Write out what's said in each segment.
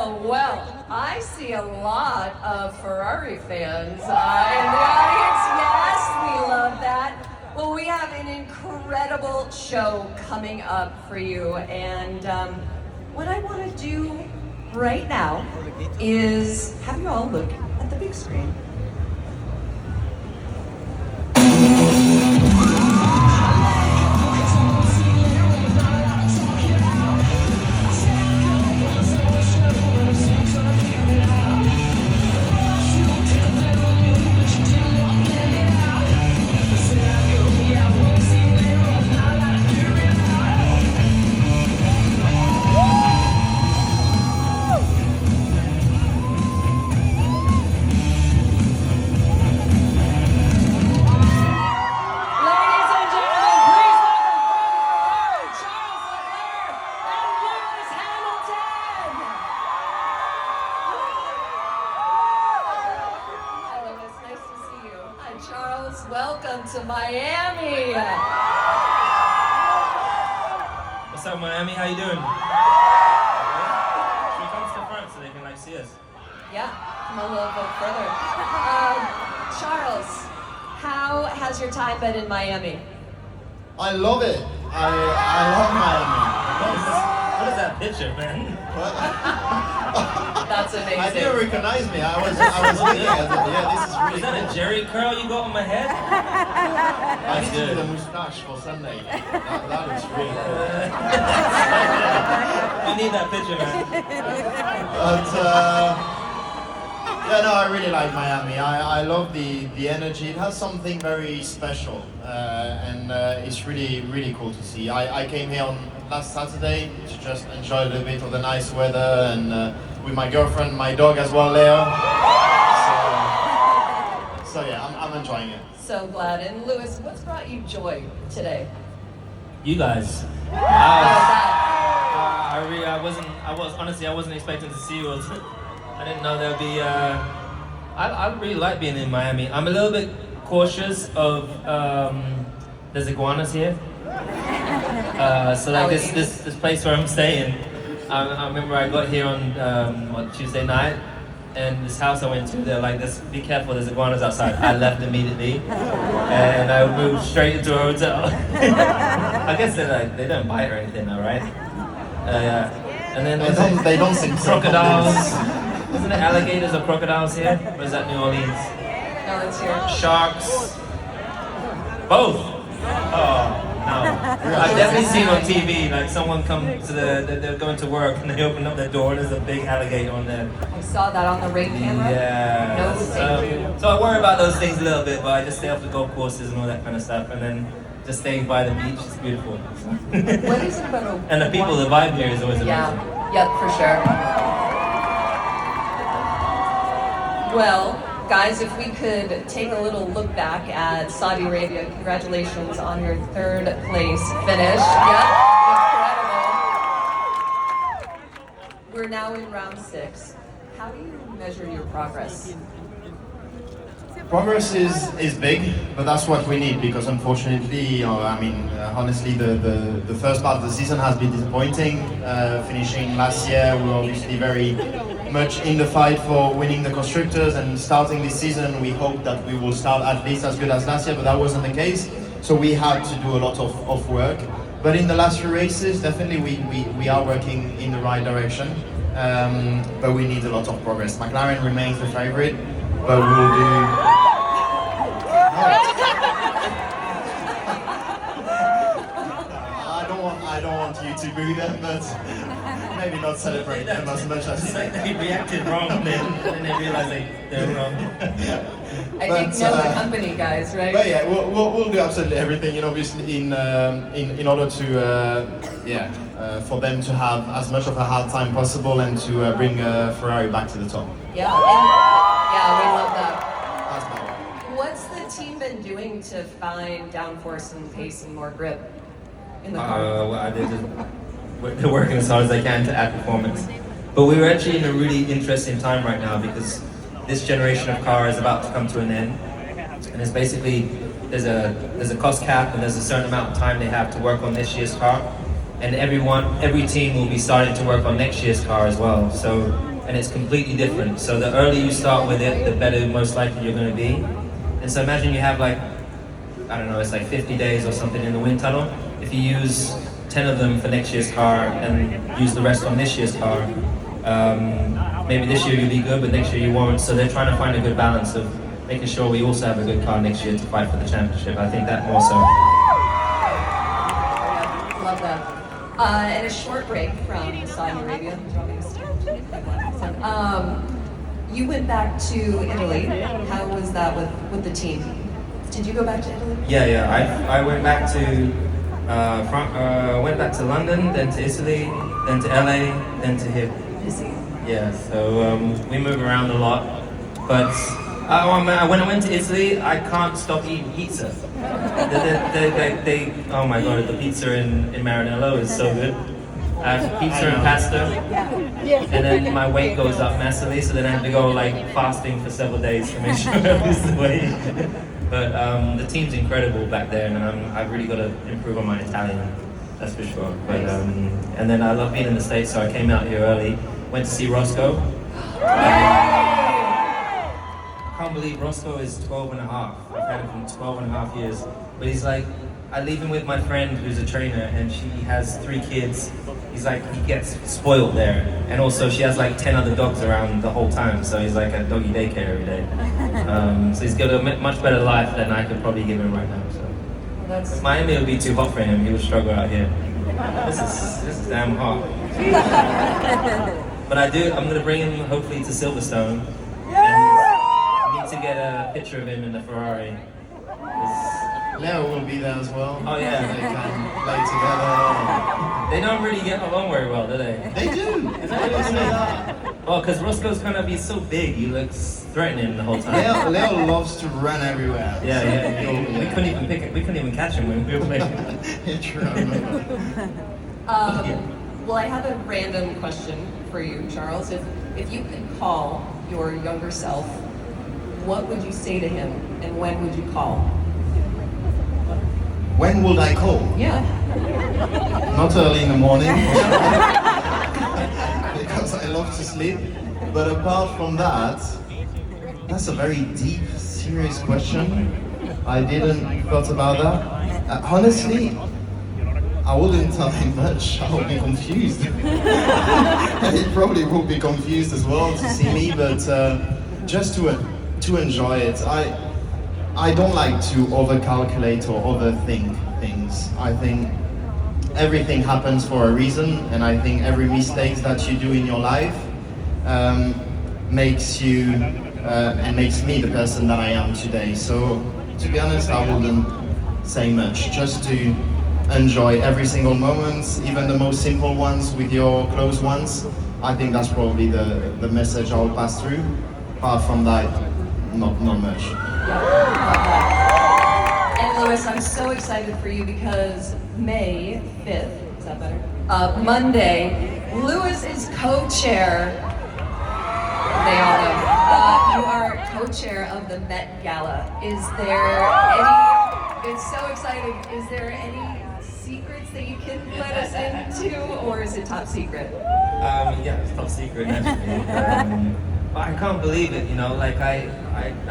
Well, I see a lot of Ferrari fans in the audience. Yes, we love that. Well, we have an incredible show coming up for you, and what I want to do right now is have you all look at the big screen. Welcome to Miami. What's up, Miami? How you doing? Should we come to the front so they can see us? Yeah, come a little bit further. Charles, how has your time been in Miami? I love it. I love Miami. What is that picture, man? That's amazing. I didn't recognize me. I was looking at it. Yeah, this is really Is that a Jerry curl you got on my head? I need to do the moustache for Sunday. That looks really good. We need that picture, man. But yeah, no, I really like Miami. I love the energy. It has something very special, and it's really cool to see. I came here on last Saturday to just enjoy a little bit of the nice weather and with my girlfriend, my dog as well, Leo. So yeah, I'm enjoying it. So glad. And Louis, what's brought you joy today? You guys. I wasn't expecting to see you. I didn't know there'd be. I really like being in Miami. I'm a little bit cautious of. There's iguanas here. So like this place where I'm staying. I remember I got here on Tuesday night, and this house I went to, they're like, be careful, there's iguanas outside. I left immediately, and I moved straight into a hotel. I guess they don't bite or anything, though, right? Yeah. And then they don't seem crocodiles. Isn't it alligators or crocodiles here? Or is that New Orleans? No, it's here. Sharks. Both. Oh. No. I've definitely seen on TV, like someone come to they're going to work and they open up their door and there's a big alligator on there. I saw that on the rain camera. Yeah. So I worry about those things a little bit, but I just stay off the golf courses and all that kind of stuff, and then just staying by the beach is beautiful. What is it about And the people, the vibe here is always amazing. Yeah, for sure. Well, guys, if we could take a little look back at Saudi Arabia. Congratulations on your third place finish. Yeah, incredible. We're now in round 6. How do you measure your progress? Progress is big, but that's what we need because unfortunately, honestly, the first part of the season has been disappointing. Finishing last year, we were obviously very much in the fight for winning the constructors, and starting this season, we hope that we will start at least as good as last year, but that wasn't the case. So we had to do a lot of work. But in the last few races, definitely we are working in the right direction, but we need a lot of progress. McLaren remains the favorite, but we'll do. I don't want you to boo them, but maybe not celebrate them as much as they reacted wrong, and then they realized they're wrong. I think know the company, guys, right? But yeah, we'll do absolutely everything, obviously in order to for them to have as much of a hard time possible and to bring Ferrari back to the top. Yeah, we love that. That's my one. What's the team been doing to find downforce and pace and more grip in the car? They're working as hard as they can to add performance. But we're actually in a really interesting time right now because this generation of car is about to come to an end. And it's basically, there's a cost cap and there's a certain amount of time they have to work on this year's car. And every team will be starting to work on next year's car as well. So and it's completely different. So the earlier you start with it, the better most likely you're going to be. And so imagine you have like, I don't know, it's like 50 days or something in the wind tunnel. If you use 10 of them for next year's car and use the rest on this year's car, maybe this year you'll be good, but next year you won't. So they're trying to find a good balance of making sure we also have a good car next year to fight for the championship. I think that more so. Love that. And a short break from Saudi Arabia. You went back to Italy. How was that with the team? Did you go back to Italy? Yeah. I went back to went back to London, then to Italy, then to LA, then to here. Yeah. So we move around a lot, but when I went to Italy, I can't stop eating pizza. They oh my god, the pizza in Maranello is so good. I have pizza and pasta, and then my weight goes up massively, so then I have to go like fasting for several days to make sure I lose the weight. But the team's incredible back there, and I've really got to improve on my Italian, that's for sure. But and then I love being in the States, so I came out here early, went to see Roscoe. I can't believe Roscoe is 12 and a half. I've had him for 12 and a half years. But he's like, I leave him with my friend who's a trainer, and she has 3 kids. He's like, he gets spoiled there. And also she has like 10 other dogs around the whole time, so he's like at doggy daycare every day. So he's got a much better life than I could probably give him right now. So Miami would be too hot for him, he would struggle out here. This is damn hot. But I'm gonna bring him hopefully to Silverstone. To get a picture of him in the Ferrari. Leo will be there as well. Oh yeah. They can play together. They don't really get along very well, do they? They do! I always say that. Well, because Roscoe's he's so big, he looks threatening the whole time. Leo loves to run everywhere. Yeah. We couldn't even catch him when we were playing. True. Well, I have a random question for you, Charles. If you could call your younger self, what would you say to him, and when would you call? When would I call? Yeah. Not early in the morning, because I love to sleep. But apart from that, that's a very deep, serious question. I didn't thought about that. Honestly, I wouldn't tell him much. I would be confused. And he probably would be confused as well to see me, but just to enjoy it. I don't like to overcalculate or overthink things. I think everything happens for a reason, and I think every mistake that you do in your life makes you and makes me the person that I am today. So to be honest, I wouldn't say much, just to enjoy every single moment, even the most simple ones with your close ones. I think that's probably the message I'll pass through. Apart from that, not much. And Lewis, I'm so excited for you because May 5th, is that better? Monday, Lewis is co-chair. They all know. You are co-chair of the Met Gala. Is there any? It's so exciting. Is there any secrets that you can let us into, or is it top secret? Yeah, it's top secret naturally. But I can't believe it, like I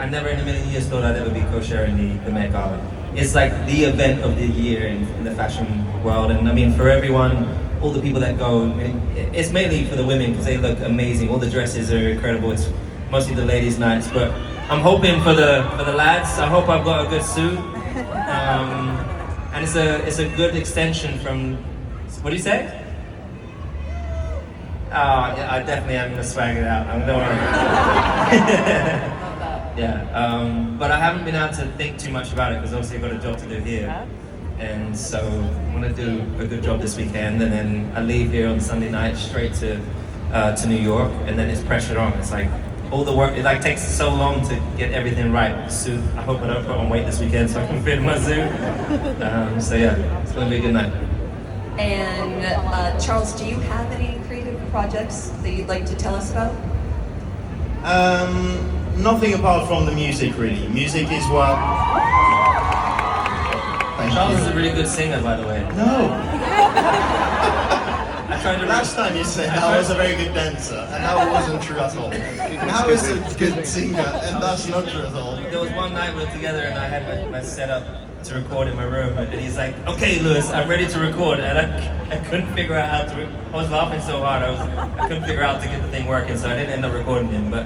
never in a million years thought I'd ever be co-chairing the Met Gala. It's like the event of the year in the fashion world, and I mean for everyone, all the people that go, it's mainly for the women because they look amazing. All the dresses are incredible. It's mostly the ladies' nights, but I'm hoping for the lads. I hope I've got a good suit, and it's a good extension from. What do you say? Yeah, I definitely am gonna swag it out. Don't worry. Yeah, but I haven't been able to think too much about it because obviously I've got a job to do here, and so I want to do a good job this weekend, and then I leave here on Sunday night straight to New York, and then it's pressure on. It's like all the work. It like takes so long to get everything right. Suit. I hope I don't put on weight this weekend so I can fit in my suit. So yeah, it's gonna be a good night. And Charles, do you have any creative projects that you'd like to tell us about? Nothing apart from the music, really. Music is what. Thank Charles you. is a really good singer, by the way. No. I trying to. Last time you said I was a very good dancer, and that wasn't true at all. I was a good singer, and that's not true at all. There was one night we were together, and I had my setup to record in my room, and he's like, "Okay, Lewis, I'm ready to record," and I couldn't figure out how to. I was laughing so hard, I couldn't figure out how to get the thing working, so I didn't end up recording him. But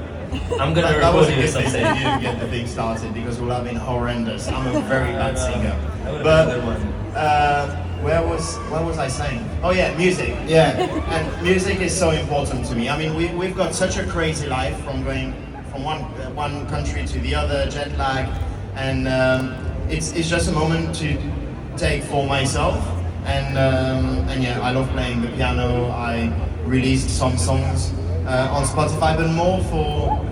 I'm gonna That was record a you good at some thing stage. that you didn't get the thing started because it would have been horrendous. I'm a very bad singer. That would've But been a good one. where was I saying? Oh yeah, music. Yeah, and music is so important to me. I mean, we've got such a crazy life from going from one country to the other, jet lag, and it's just a moment to take for myself. And yeah, I love playing the piano. I released some songs on Spotify, but more for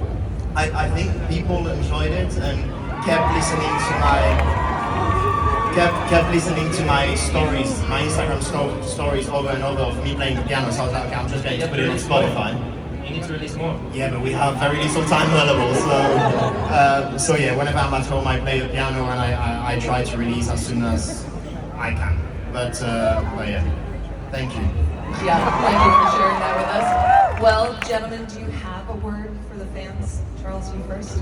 I think people enjoyed it and kept listening to my stories, my Instagram stories over and over of me playing the piano. So I was like, okay, I'm just going to put it on Spotify. You need to release more. Yeah, but we have very little time available, so yeah, whenever I'm at home, I play the piano and I try to release as soon as I can. But yeah, thank you. Yeah, thank you for sharing that with us. Well, gentlemen, do you have a word for the fans? Charles, you first.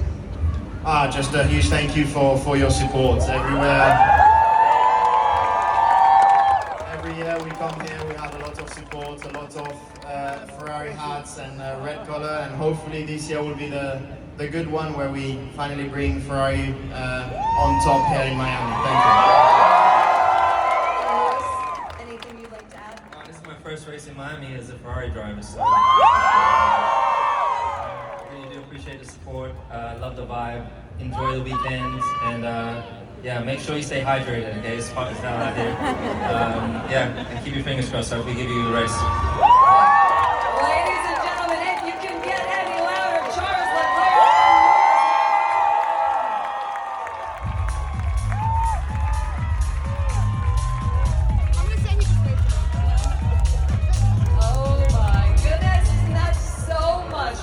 Just a huge thank you for your support everywhere. Every year we come here, we have a lot of support, a lot of Ferrari hats and red color, and hopefully this year will be the good one where we finally bring Ferrari on top here in Miami. Thank you. Lewis, anything you'd like to add? This is my first race in Miami as a Ferrari driver, so I really do appreciate the support. Love the vibe. Enjoy the weekend, and yeah, make sure you stay hydrated. Okay, it's hot as hell out here. Yeah, and keep your fingers crossed. I hope we give you a race.